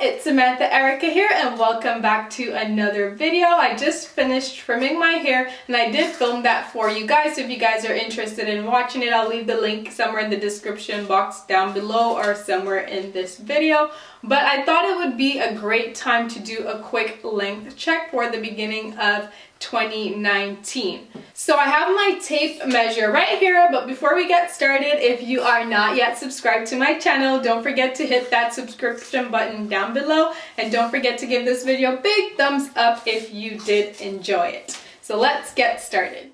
it's Samantha Erica here and welcome back to another video. I just finished trimming my hair and I did film that for you guys. So if you guys are interested in watching it, I'll leave the link somewhere in the description box down below or somewhere in this video. But I thought it would be a great time to do a quick length check for the beginning of 2019. So I have my tape measure right here, but before we get started, if you are not yet subscribed to my channel, don't forget to hit that subscription button down below, and don't forget to give this video a big thumbs up if you did enjoy it. So let's get started.